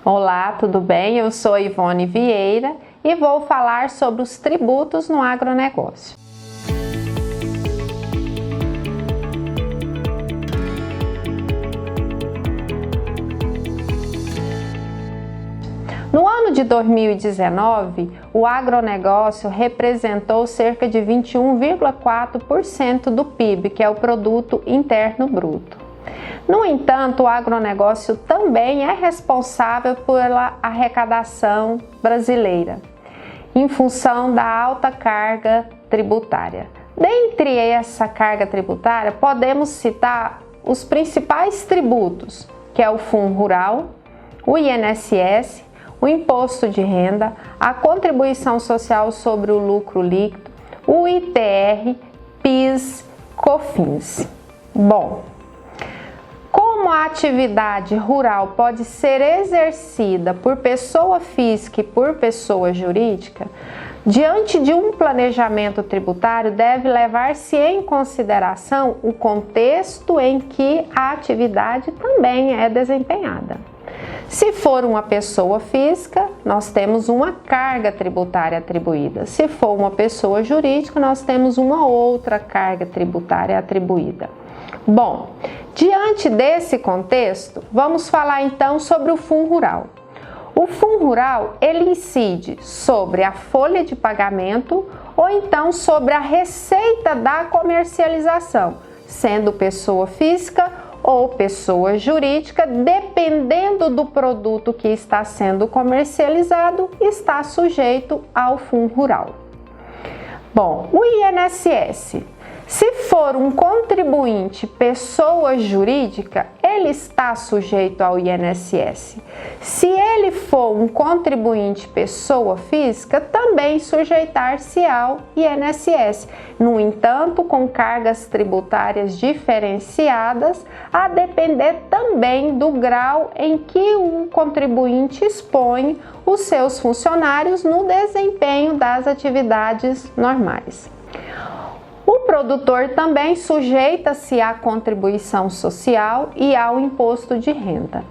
Olá, tudo bem? Eu sou Ivone Vieira e vou falar sobre os tributos no agronegócio. No ano de 2019, o agronegócio representou cerca de 21,4% do PIB, que é o Produto Interno Bruto. No entanto, o agronegócio também é responsável pela arrecadação brasileira, em função da alta carga tributária. Dentre essa carga tributária, podemos citar os principais tributos, que é o Fundo Rural, o INSS, o Imposto de Renda, a Contribuição Social sobre o Lucro Líquido, o ITR, PIS, COFINS. Bom, como a atividade rural pode ser exercida por pessoa física e por pessoa jurídica, diante de um planejamento tributário deve levar-se em consideração o contexto em que a atividade também é desempenhada. Se for uma pessoa física, nós temos uma carga tributária atribuída. Se for uma pessoa jurídica, nós temos uma outra carga tributária atribuída. Bom, diante desse contexto, vamos falar então sobre o Fundo Rural. O Fundo Rural, ele incide sobre a folha de pagamento ou então sobre a receita da comercialização, sendo pessoa física ou pessoa jurídica, dependendo do produto que está sendo comercializado, está sujeito ao Fundo Rural. Bom, o INSS. Se for um contribuinte pessoa jurídica, ele está sujeito ao INSS. Se ele for um contribuinte pessoa física, também sujeitar-se ao INSS. No entanto, com cargas tributárias diferenciadas, a depender também do grau em que o contribuinte expõe os seus funcionários no desempenho das atividades normais. O produtor também sujeita-se à contribuição social e ao imposto de renda.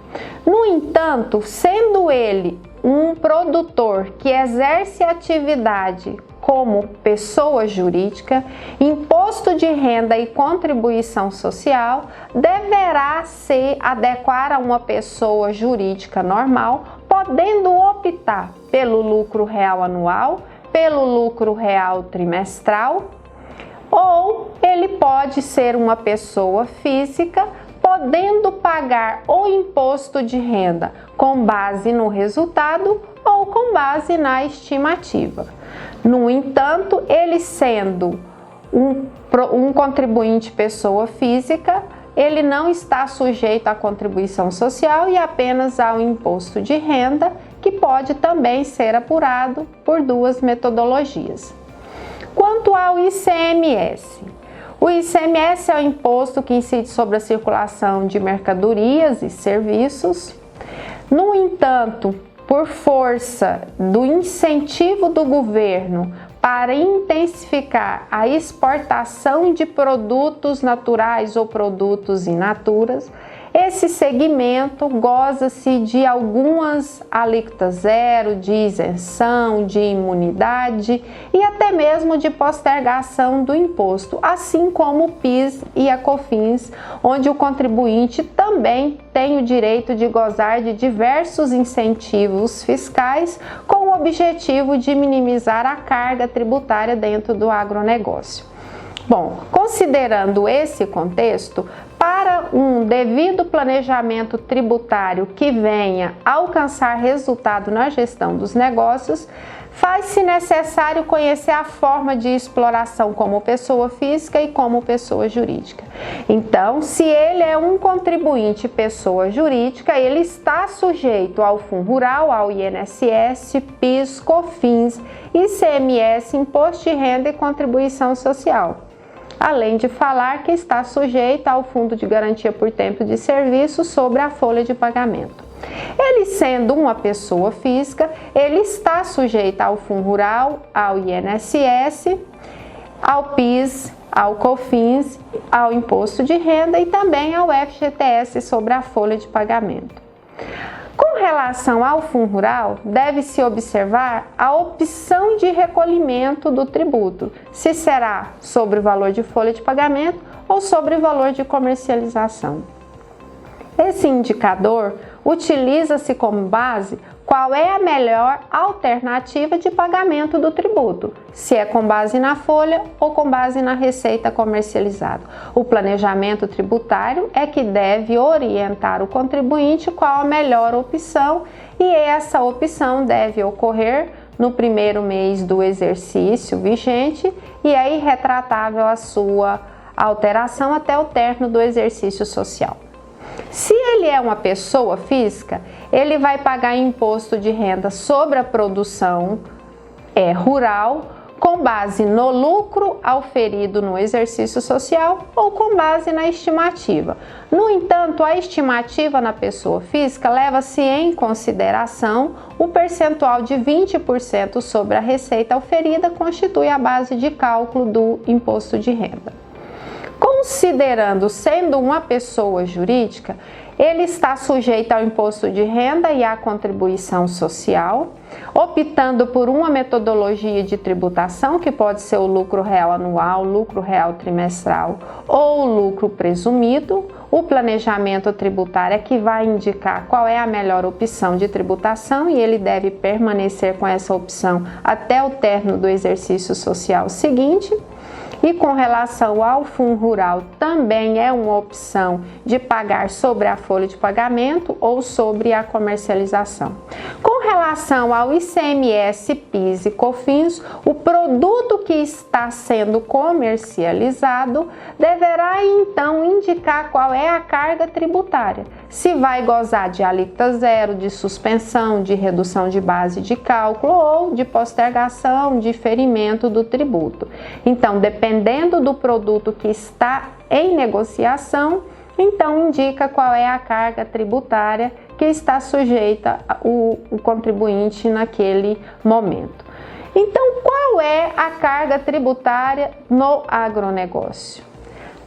No entanto, sendo ele um produtor que exerce atividade como pessoa jurídica, imposto de renda e contribuição social deverá se adequar a uma pessoa jurídica normal, podendo optar pelo lucro real anual, pelo lucro real trimestral, ou ele pode ser uma pessoa física, podendo pagar o imposto de renda com base no resultado ou com base na estimativa. No entanto, ele sendo um contribuinte pessoa física, ele não está sujeito à contribuição social e apenas ao imposto de renda, que pode também ser apurado por duas metodologias. Quanto ao ICMS, o ICMS é o imposto que incide sobre a circulação de mercadorias e serviços. No entanto, por força do incentivo do governo para intensificar a exportação de produtos naturais ou produtos in naturas, esse segmento goza-se de algumas alíquotas zero, de isenção, de imunidade e até mesmo de postergação do imposto, assim como o PIS e a COFINS, onde o contribuinte também tem o direito de gozar de diversos incentivos fiscais com o objetivo de minimizar a carga tributária dentro do agronegócio. Bom, considerando esse contexto, para um devido planejamento tributário que venha alcançar resultado na gestão dos negócios, faz-se necessário conhecer a forma de exploração como pessoa física e como pessoa jurídica. Então, se ele é um contribuinte pessoa jurídica, ele está sujeito ao Fundo Rural, ao INSS, PIS, COFINS, ICMS, Imposto de Renda e Contribuição Social. Além de falar que está sujeito ao Fundo de Garantia por Tempo de Serviço sobre a folha de pagamento. Ele sendo uma pessoa física, ele está sujeito ao Fundo Rural, ao INSS, ao PIS, ao COFINS, ao Imposto de Renda e também ao FGTS sobre a folha de pagamento. Com relação relação ao fundo rural, deve-se observar a opção de recolhimento do tributo, se será sobre o valor de folha de pagamento ou sobre o valor de comercialização. Esse indicador utiliza-se como base qual é a melhor alternativa de pagamento do tributo, se é com base na folha ou com base na receita comercializada. O planejamento tributário é que deve orientar o contribuinte qual a melhor opção, e essa opção deve ocorrer no primeiro mês do exercício vigente e é irretratável a sua alteração até o término do exercício social. Se ele é uma pessoa física, ele vai pagar imposto de renda sobre a produção rural com base no lucro auferido no exercício social ou com base na estimativa. No entanto, a estimativa na pessoa física leva-se em consideração o percentual de 20% sobre a receita auferida, constitui a base de cálculo do imposto de renda. Considerando sendo uma pessoa jurídica, ele está sujeito ao imposto de renda e à contribuição social, optando por uma metodologia de tributação, que pode ser o lucro real anual, lucro real trimestral ou lucro presumido. O planejamento tributário é que vai indicar qual é a melhor opção de tributação e ele deve permanecer com essa opção até o término do exercício social seguinte. E com relação ao fundo rural, também é uma opção de pagar sobre a folha de pagamento ou sobre a comercialização. Com relação ao ICMS, PIS e COFINS, o produto que está sendo comercializado deverá então indicar qual é a carga tributária, se vai gozar de alíquota zero, de suspensão, de redução de base de cálculo ou de postergação, diferimento do tributo. Então, dependendo do produto que está em negociação, então indica qual é a carga tributária que está sujeita o contribuinte naquele momento. Então, qual é a carga tributária no agronegócio?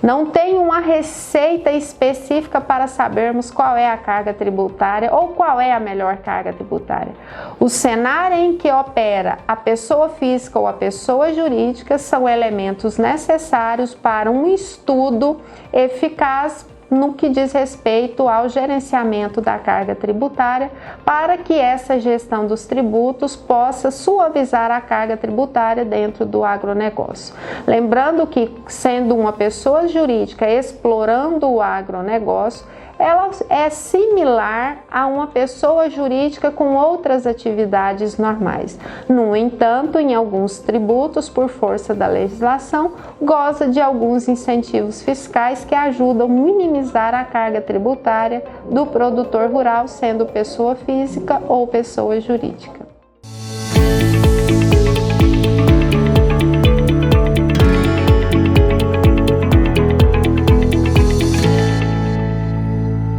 Não tem uma receita específica para sabermos qual é a carga tributária ou qual é a melhor carga tributária. O cenário em que opera a pessoa física ou a pessoa jurídica são elementos necessários para um estudo eficaz no que diz respeito ao gerenciamento da carga tributária, para que essa gestão dos tributos possa suavizar a carga tributária dentro do agronegócio. Lembrando que, sendo uma pessoa jurídica explorando o agronegócio, ela é similar a uma pessoa jurídica com outras atividades normais. No entanto, em alguns tributos, por força da legislação, goza de alguns incentivos fiscais que ajudam a minimizar a carga tributária do produtor rural, sendo pessoa física ou pessoa jurídica.